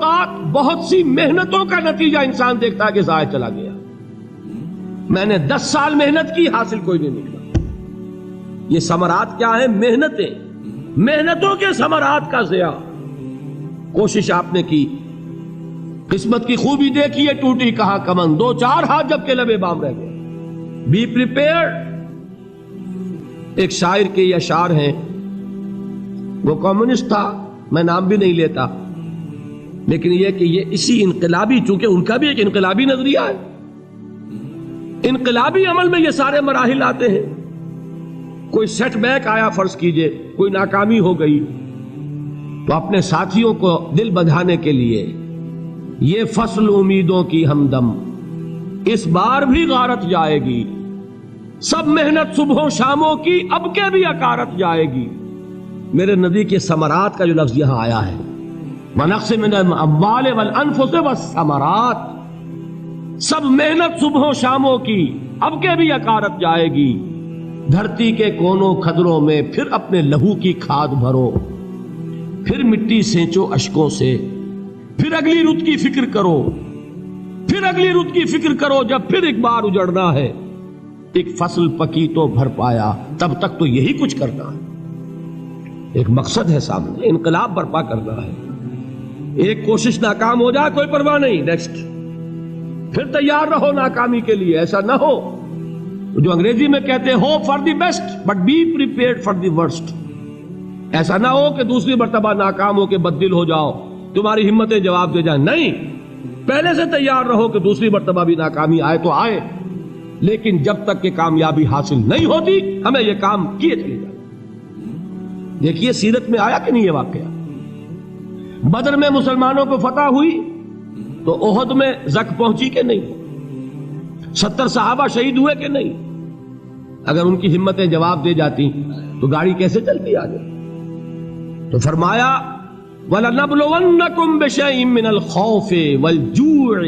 اوقات بہت سی محنتوں کا نتیجہ انسان دیکھتا ہے کہ ضائع چلا گیا، میں نے 10 سال محنت کی، حاصل کوئی نہیں نکلا۔ یہ ثمرات کیا ہیں؟ محنتوں کے ثمرات کا ضیاع۔ کوشش آپ نے کی، قسمت کی خوبی دیکھی ہے، ٹوٹی کہاں کمن، 2-4 ہاتھ جب کے لبے بام رہ گئے۔ Be prepared. ایک شاعر کے یہ اشعار ہیں، وہ کمیونسٹ تھا، میں نام بھی نہیں لیتا، لیکن یہ کہ یہ اسی انقلابی، چونکہ ان کا بھی ایک انقلابی نظریہ ہے، انقلابی عمل میں یہ سارے مراحل آتے ہیں۔ کوئی سیٹ بیک آیا، فرض کیجئے کوئی ناکامی ہو گئی، تو اپنے ساتھیوں کو دل بندھانے کے لیے یہ فصل امیدوں کی ہمدم اس بار بھی غارت جائے گی، سب محنت صبحوں شاموں کی اب کے بھی اکارت جائے گی۔ میرے نبی کے ثمرات کا جو لفظ یہاں آیا ہے، وَنَقْصٍ مِّنَ الْأَمْوَالِ وَالْأَنفُسِ وَالثَّمَرَاتِ، سب محنت صبحوں شاموں کی اب کے بھی اکارت جائے گی۔ دھرتی کے کونوں کھدروں میں پھر اپنے لہو کی کھاد بھرو، پھر مٹی سینچو اشکوں سے، پھر اگلی رت کی فکر کرو، پھر اگلی رت کی فکر کرو، جب پھر ایک بار اجڑنا ہے۔ ایک فصل پکی تو بھر پایا، تب تک تو یہی کچھ کرنا ہے۔ ایک مقصد ہے سامنے، انقلاب برپا کرنا ہے۔ ایک کوشش ناکام ہو جائے کوئی پرواہ نہیں، نیکسٹ، پھر تیار رہو ناکامی کے لیے۔ ایسا نہ ہو جو انگریزی میں کہتے ہیں hope for the best but be prepared for the worst. ایسا نہ ہو کہ دوسری مرتبہ ناکام ہو کے بددل ہو جاؤ، تمہاری ہمتیں جواب دے جائیں۔ نہیں، پہلے سے تیار رہو کہ دوسری مرتبہ بھی ناکامی آئے تو آئے، لیکن جب تک کہ کامیابی حاصل نہیں ہوتی ہمیں یہ کام کیے چلے جائیں۔ دیکھیے سیرت میں آیا کہ نہیں یہ واقعہ؟ بدر میں مسلمانوں کو فتح ہوئی تو احد میں زک پہنچی کہ نہیں؟ 70 صحابہ شہید ہوئے کہ نہیں؟ اگر ان کی ہمتیں جواب دے جاتی تو گاڑی کیسے چلتی آگے؟ تو فرمایا وَلَنَبْلُوَنَّكُمْ بِشَيْءٍ مِّنَ الْخَوْفِ وَالْجُوعِ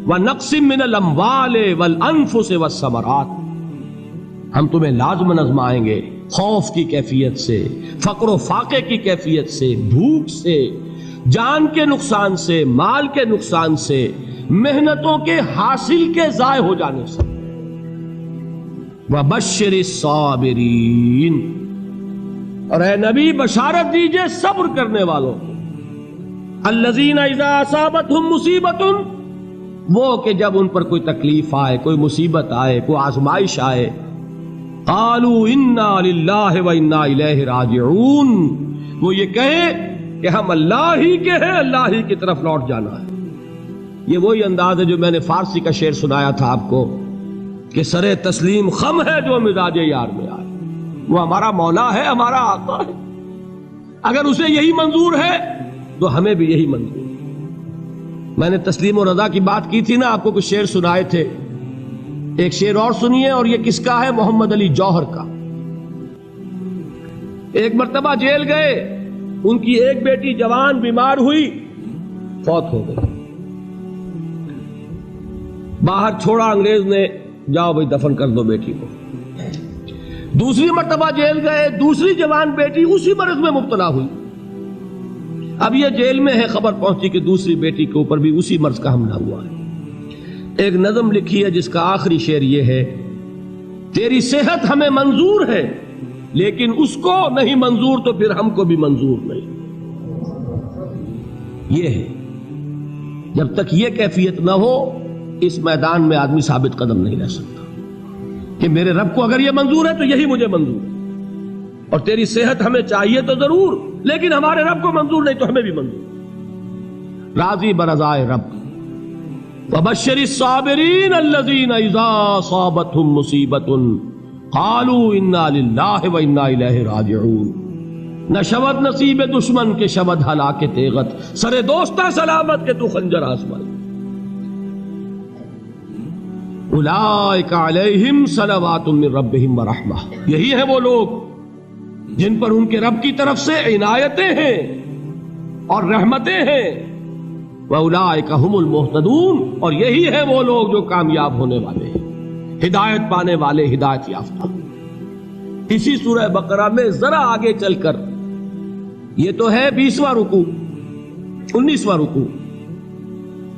وَنَقْصٍ مِّنَ الْأَمْوَالِ وَالْأَنفُسِ وَالثَّمَرَاتِ، ہم تمہیں لازماً آزمائیں گے، خوف کی کیفیت سے، فقر و فاقے کی کیفیت سے، بھوک سے، جان کے نقصان سے، مال کے نقصان سے، محنتوں کے حاصل کے ضائع ہو جانے سے۔ وَبَشِّرِ الصَّابِرِينَ، اور اے نبی بشارت دیجئے صبر کرنے والوں کو۔ الَّذِينَ إِذَا أَصَابَتْهُمْ مُصِيبَةٌ، وہ کہ جب ان پر کوئی تکلیف آئے، کوئی مصیبت آئے، کوئی آزمائش آئے، قَالُوا إِنَّا لِلَّهِ وَإِنَّا إِلَيْهِ رَاجِعُونَ، وہ یہ کہیں کہ ہم اللہ ہی کے ہیں، اللہ ہی کی طرف لوٹ جانا ہے۔ یہ وہی انداز ہے جو میں نے فارسی کا شعر سنایا تھا آپ کو کہ سرے تسلیم خم ہے جو مزاج یار میں آئے۔ وہ ہمارا مولا ہے، ہمارا آقا ہے، اگر اسے یہی منظور ہے تو ہمیں بھی یہی منظور ہے۔ میں نے تسلیم و رضا کی بات کی تھی نا، آپ کو کچھ شعر سنائے تھے، ایک شعر اور سنیے، اور یہ کس کا ہے؟ محمد علی جوہر کا۔ ایک مرتبہ جیل گئے، ان کی ایک بیٹی جوان بیمار ہوئی، فوت ہو گئی، باہر چھوڑا انگریز نے، جاؤ بھائی دفن کر دو بیٹی کو۔ دوسری مرتبہ جیل گئے، دوسری جوان بیٹی اسی مرض میں مبتلا ہوئی، اب یہ جیل میں ہے، خبر پہنچی کہ دوسری بیٹی کے اوپر بھی اسی مرض کا حملہ ہوا ہے۔ ایک نظم لکھی ہے جس کا آخری شعر یہ ہے، تیری صحت ہمیں منظور ہے لیکن اس کو نہیں منظور تو پھر ہم کو بھی منظور نہیں۔ یہ ہے، جب تک یہ کیفیت نہ ہو اس میدان میں آدمی ثابت قدم نہیں رہ سکتا کہ میرے رب کو اگر یہ منظور ہے تو یہی مجھے منظور ہے، اور تیری صحت ہمیں چاہیے تو ضرور، لیکن ہمارے رب کو منظور نہیں تو ہمیں بھی منظور۔ راضی برضائے رب۔ وَبَشِّرِ الصَّابِرِينَ الَّذِينَ إِذَا أَصَابَتْهُمْ مُصِيبَةٌ قَالُوا إِنَّا لِلَّهِ وَإِنَّا إِلَيْهِ رَاجِعُونَ، نہ شود نصیب دشمن کے شود ہلاک تیغت، سر دوستہ سلامت کے تو خنجر آزمائے۔ اولئک علیہم صلوات من ربہم ورحمہ، یہی ہے وہ لوگ جن پر ان کے رب کی طرف سے عنایتیں ہیں اور رحمتیں ہیں۔ وَأُولَئِكَ هُمُ الْمُهْتَدُونَ، اور یہی ہے وہ لوگ جو کامیاب ہونے والے ہیں، ہدایت پانے والے، ہدایت یافتہ۔ اسی سورہ بقرہ میں ذرا آگے چل کر، یہ تو ہے 20واں رکوع، 19واں رکوع،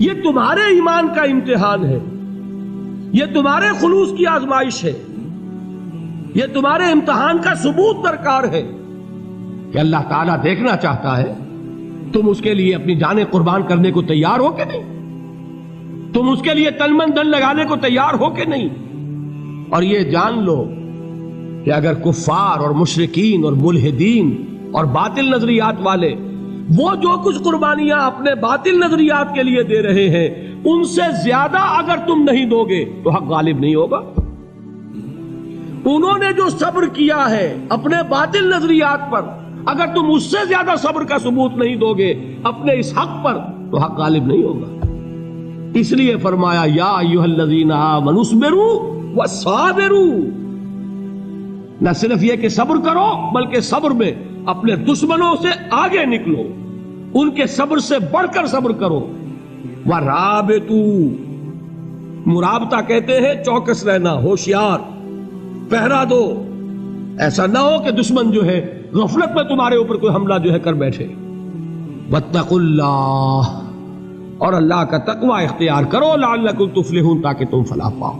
یہ تمہارے ایمان کا امتحان ہے، یہ تمہارے خلوص کی آزمائش ہے، یہ تمہارے امتحان کا ثبوت درکار ہے کہ اللہ تعالیٰ دیکھنا چاہتا ہے تم اس کے لیے اپنی جانیں قربان کرنے کو تیار ہو کہ نہیں، تم اس کے لیے تن من دھن لگانے کو تیار ہو کہ نہیں۔ اور یہ جان لو کہ اگر کفار اور مشرکین اور ملحدین اور باطل نظریات والے وہ جو کچھ قربانیاں اپنے باطل نظریات کے لیے دے رہے ہیں ان سے زیادہ اگر تم نہیں دو گے تو حق غالب نہیں ہوگا۔ انہوں نے جو صبر کیا ہے اپنے باطل نظریات پر، اگر تم اس سے زیادہ صبر کا ثبوت نہیں دو گے اپنے اس حق پر تو حق غالب نہیں ہوگا۔ اس لیے فرمایا یا ایھا الذین آمنوا اصبروا وصابروا، نہ صرف یہ کہ صبر کرو بلکہ صبر میں اپنے دشمنوں سے آگے نکلو، ان کے صبر سے بڑھ کر صبر کرو۔ ورابطوا، مرابطہ کہتے ہیں چوکس رہنا، ہوشیار، پہرا دو، ایسا نہ ہو کہ دشمن جو ہے غفلت میں تمہارے اوپر کوئی حملہ جو ہے کر بیٹھے۔ واتقوا اللہ، اور اللہ کا تقوی اختیار کرو، لعلکم تفلحون، تاکہ تم فلاح پاؤ۔